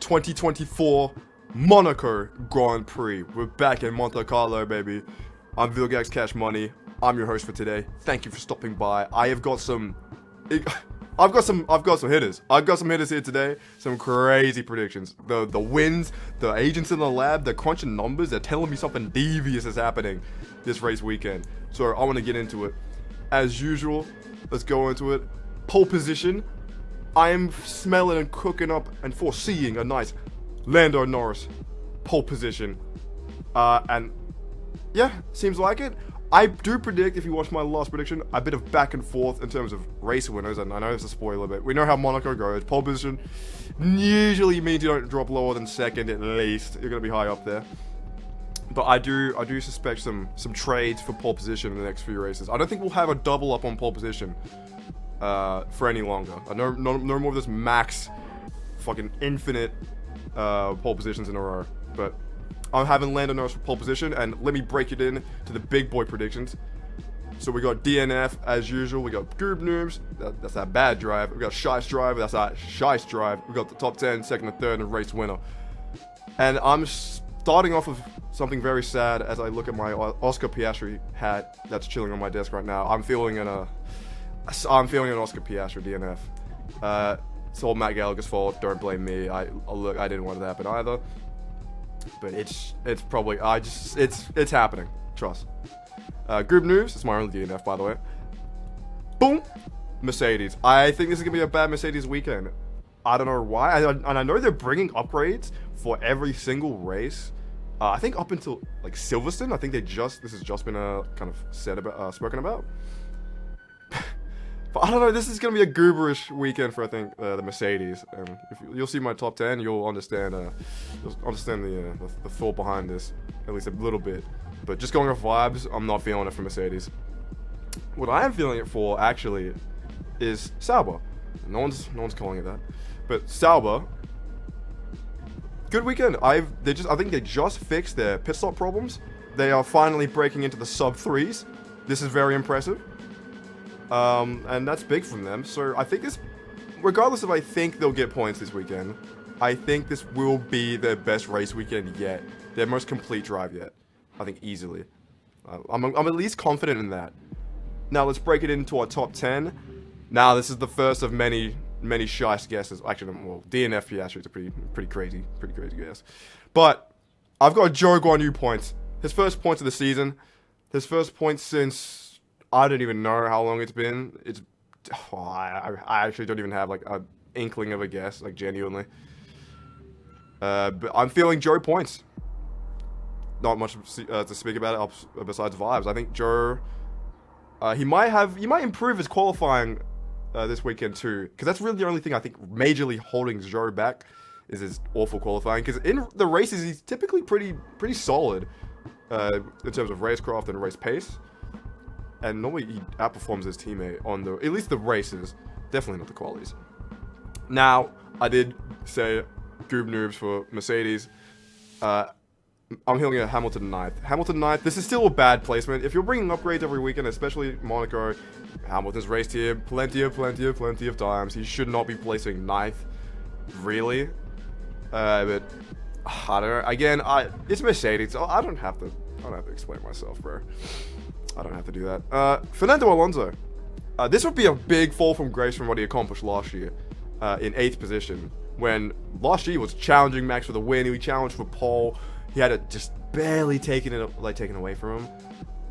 2024 Monaco Grand Prix. We're back in Monte Carlo, baby. I'm Vilgax Cash Money. I'm your host for today. Thank you for stopping by. I've got some hitters. I've got some hitters here today. Some crazy predictions. The wins, the agents in the lab, they're crunching numbers. They're telling me something devious is happening this race weekend. So I want to get into it. As usual, let's go into it. Pole position. I am smelling and cooking up and foreseeing a nice Lando Norris pole position. And yeah, seems like it. I do predict, if you watch my last prediction, a bit of back and forth in terms of race winners, and I know it's a spoiler, but we know how Monaco goes. Pole position usually means you don't drop lower than second at least. You're going to be high up there. But I do suspect some trades for pole position in the next few races. I don't think we'll have a double up on pole position for any longer. No more of this max fucking infinite pole positions in a row. But I'm having Lando Norris for pole position, and let me break it in to the big boy predictions. So we got DNF as usual. We got Goob Noobs, that's that bad drive. We got Shice Drive, that's that Shice Drive. We got the top 10, second and third, and race winner. And I'm starting off with something very sad as I look at my Oscar Piastri hat that's chilling on my desk right now. I'm feeling an Oscar Piastri DNF. It's all Matt Gallagher's fault. Don't blame me. I didn't want it to happen either. But it's probably it's happening. Trust. Group news. It's my only DNF, by the way. Boom. Mercedes. I think this is gonna be a bad Mercedes weekend. I don't know why. And I know they're bringing upgrades for every single race. I think up until like Silverstone. I think this has just been kind of spoken about. But I don't know, this is going to be a gooberish weekend for, I think, the Mercedes. And if you'll see my top 10, you'll understand the thought behind this, at least a little bit. But just going off vibes, I'm not feeling it for Mercedes. What I am feeling it for, actually, is Sauber. No one's calling it that. But Sauber, good weekend. I think they just fixed their pit stop problems. They are finally breaking into the sub 3s. This is very impressive. And that's big from them. So I think this, regardless if I think they'll get points this weekend, I think this will be their best race weekend yet. Their most complete drive yet. I think easily. I'm at least confident in that. Now let's break it into our top 10. Now this is the first of many shice guesses. Actually, well, DNF Piastri is a pretty crazy guess. But I've got Joe Guan Yu points. His first points of the season. His first points since I don't even know how long it's been. I actually don't even have like an inkling of a guess, like genuinely. But I'm feeling Joe points. Not much to speak about it besides vibes. I think Joe, he might improve his qualifying this weekend too, because that's really the only thing I think majorly holding Joe back is his awful qualifying. Because in the races he's typically pretty solid in terms of racecraft and race pace. And normally he outperforms his teammate on at least the races, definitely not the qualities. Now, I did say Goob Noobs for Mercedes. I'm feeling a Hamilton 9th. Hamilton 9th, this is still a bad placement. If you're bringing upgrades every weekend, especially Monaco, Hamilton's raced here plenty of times. He should not be placing 9th, really. But I don't know. Again, it's Mercedes. So I don't have to explain myself, bro. I don't have to do that. Fernando Alonso. This would be a big fall from grace from what he accomplished last year in 8th position. When last year he was challenging Max for the win. He challenged for pole. He had it just barely taken away from him.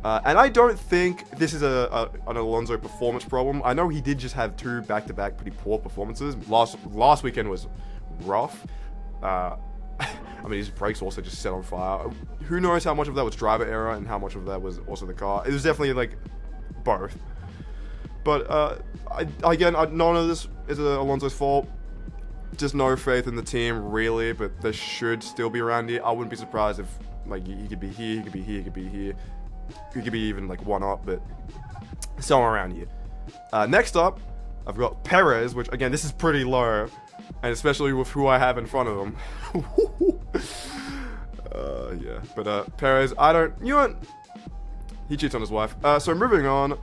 And I don't think this is an Alonso performance problem. I know he did just have 2 back-to-back pretty poor performances. Last weekend was rough. I mean, his brakes also just set on fire. Who knows how much of that was driver error and how much of that was also the car. It was definitely, like, both. But, again, none of this is Alonso's fault. Just no faith in the team, really. But they should still be around here. I wouldn't be surprised if, like, he could be here, he could be here, he could be here. He could be even, like, one up, but somewhere around here. Next up, I've got Perez, which, again, this is pretty low. And especially with who I have in front of him. Yeah. But Perez, you know what? He cheats on his wife. So moving on.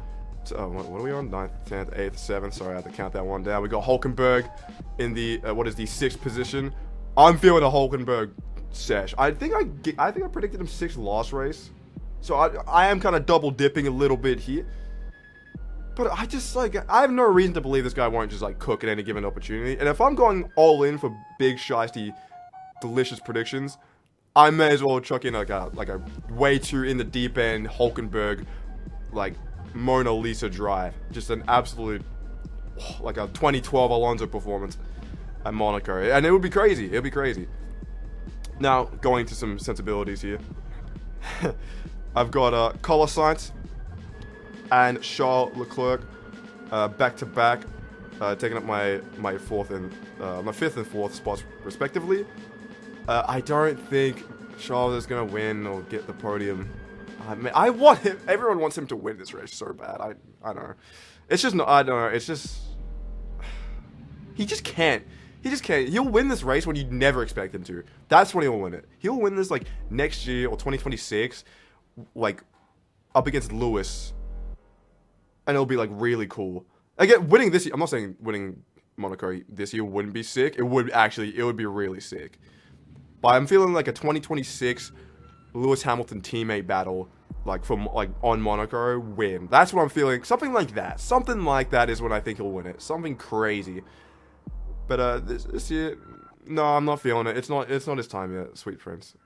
What are we on? 9th, 10th, 8th, 7th. Sorry, I had to count that one down. We got Hulkenberg in the, 6th position. I'm feeling a Hulkenberg sesh. I think I predicted him 6th last race. So I am kind of double dipping a little bit here. But I just, like, I have no reason to believe this guy won't just, like, cook at any given opportunity. And if I'm going all in for big, shiesty, delicious predictions, I may as well chuck in, like a way too in the deep end Hulkenberg, like, Mona Lisa drive. Just an absolute, like, a 2012 Alonso performance at Monaco. And it would be crazy. It would be crazy. Now, going to some sensibilities here. I've got Carlos Sainz and Charles Leclerc back to back, taking up my fifth and fourth spots respectively. I don't think Charles is gonna win or get the podium. I want him. Everyone wants him to win this race so bad. I don't know. It's just not. I don't know. It's just he just can't. He just can't. He'll win this race when you never expect him to. That's when he'll win it. He'll win this like next year or 2026, like up against Lewis. And it'll be, like, really cool. Again, winning this year... I'm not saying winning Monaco this year wouldn't be sick. It would be really sick. But I'm feeling like a 2026 Lewis Hamilton teammate battle, like, on Monaco win. That's what I'm feeling. Something like that. Something like that is when I think he'll win it. Something crazy. But, this year... No, I'm not feeling it. It's not his time yet, sweet prince.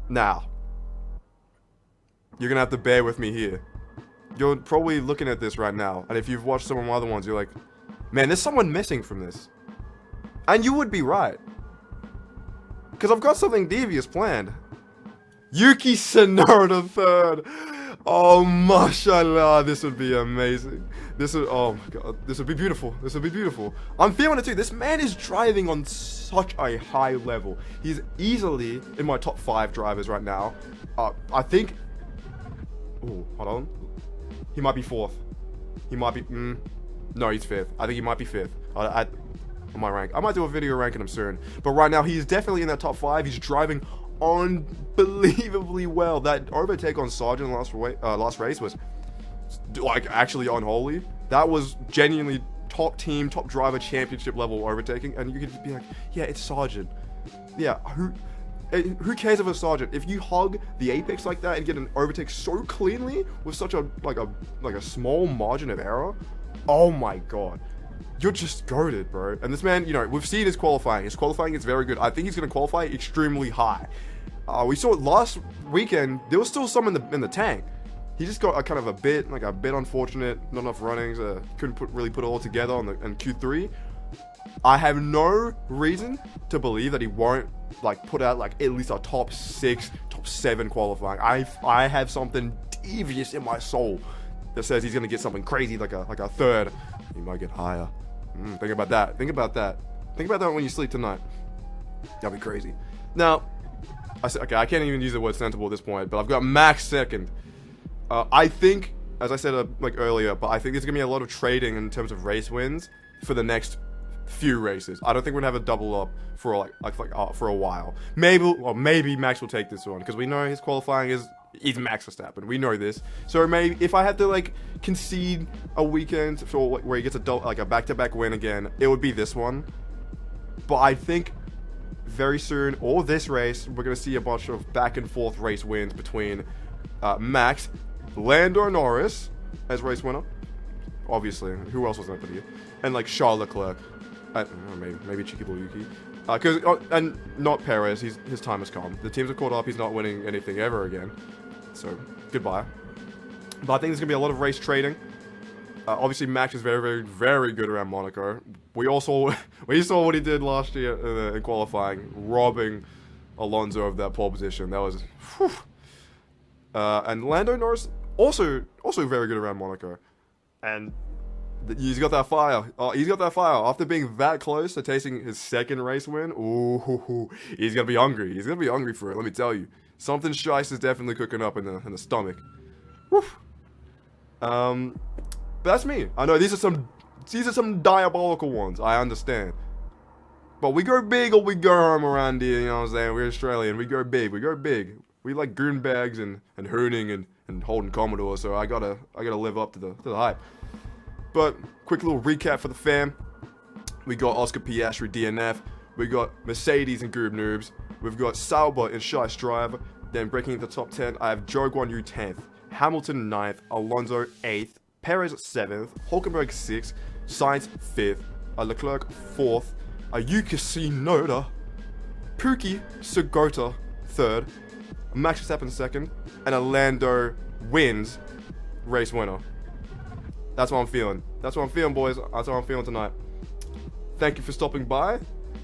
Now. You're gonna have to bear with me here. You're probably looking at this right now, and if you've watched some of my other ones, you're like, man, there's someone missing from this. And you would be right. Because I've got something devious planned. Yuki Tsunoda third. Oh, mashallah, this would be amazing. Oh my god, this would be beautiful. This would be beautiful. I'm feeling it too. This man is driving on such a high level. He's easily in my top 5 drivers right now. I think... Oh, hold on. He might be 4th. He might be... no, he's 5th. I think he might be 5th. On my rank. I might do a video ranking him soon. But right now, he's definitely in that top 5. He's driving unbelievably well. That overtake on Sargent last race was, like, actually unholy. That was genuinely top team, top driver, championship level overtaking. And you could be like, yeah, it's Sargent. Yeah, who cares if it's Sargent? If you hug the apex like that and get an overtake so cleanly with such a small margin of error, oh my god, you're just goated, bro. And this man, you know, we've seen his qualifying. His qualifying is very good. I think he's gonna qualify extremely high. We saw it last weekend. There was still some in the tank. He just got a bit unfortunate. Not enough runnings. Couldn't really put it all together in Q3. I have no reason to believe that he won't, like, put out, like, at least a top 6, top 7 qualifying. I have something devious in my soul that says he's gonna get something crazy, like a third. He might get higher. Think about that. Think about that. Think about that when you sleep tonight. That'd be crazy. Now, I can't even use the word sensible at this point, but I've got Max 2nd. I think, as I said like earlier, but I think there's gonna be a lot of trading in terms of race wins for the next few races. I don't think we're gonna have a double up for for a while. Maybe Max will take this one because we know his qualifying is Max Verstappen. We know this. So maybe if I had to, like, concede a weekend for where he gets a back-to-back win again, it would be this one. But I think very soon, or this race, we're gonna see a bunch of back and forth race wins between Max, Lando Norris as race winner. Obviously, who else was that here? And, like, Charles Leclerc. Maybe Cheeky Bull Yuki. And not Perez. His time has come. The teams are caught up. He's not winning anything ever again. So, goodbye. But I think there's going to be a lot of race trading. Obviously, Max is very, very, very good around Monaco. We saw what he did last year in qualifying, robbing Alonso of that pole position. That was... Whew. And Lando Norris, also very good around Monaco. And... he's got that fire. He's got that fire. After being that close to tasting his 2nd race win, ooh, he's gonna be hungry. He's gonna be hungry for it. Let me tell you, something shice is definitely cooking up in the stomach. Woo. But that's me. I know these are some diabolical ones. I understand. But we go big or we go home around here. You know what I'm saying? We're Australian. We go big. We go big. We like goon bags and hooning and holding Commodore. So I gotta live up to the hype. But quick little recap for the fam. We got Oscar Piastri DNF. We got Mercedes and Goob Noobs. We've got Sauber and Shy Strive. Then breaking into the top 10, I have Joe Guan Yu 10th, Hamilton 9th, Alonso 8th, Perez 7th, Hulkenberg 6th, Sainz 5th, Leclerc 4th, Yuki Tsunoda, Puki Sugota 3rd, Max Verstappen 2nd, and a Lando wins race winner. That's what I'm feeling. That's what I'm feeling, boys. That's what I'm feeling tonight. Thank you for stopping by.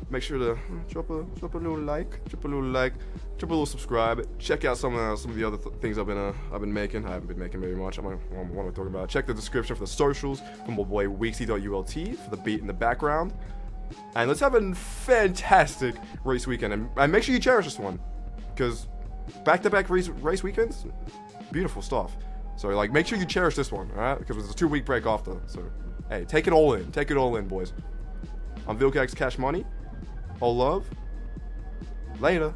Make sure to drop a little like, drop a little subscribe. Check out some of the other things I've been making. I haven't been making very much. What am I talking about? Check the description for the socials from my boy Weeksy.ult for the beat in the background. And let's have a fantastic race weekend. And make sure you cherish this one, because back-to-back race weekends, beautiful stuff. So like, make sure you cherish this one, all right? Because it's a 2-week break after. So hey, take it all in. Take it all in, boys. I'm Vilgax Cash Money. All love. Later.